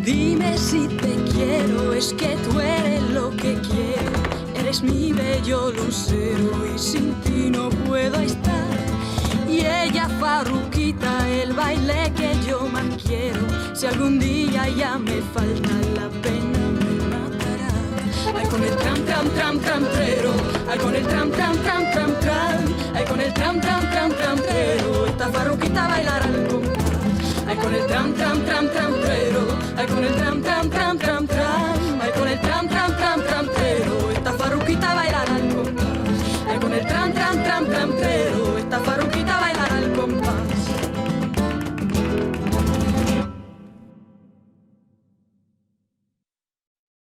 Dime si te quiero, es que tú eres lo que quiero. Eres mi bello lucero y sin ti no puedo estar. Y ella Farruquita, el baile que yo más quiero. Si algún día ya me falta, la pena me matará. Ay, con el tram, tram, tram, tram, trero. Ay, con el tram, tram, tram, tram, tram. Ay, con el tram, tram, tram, tram.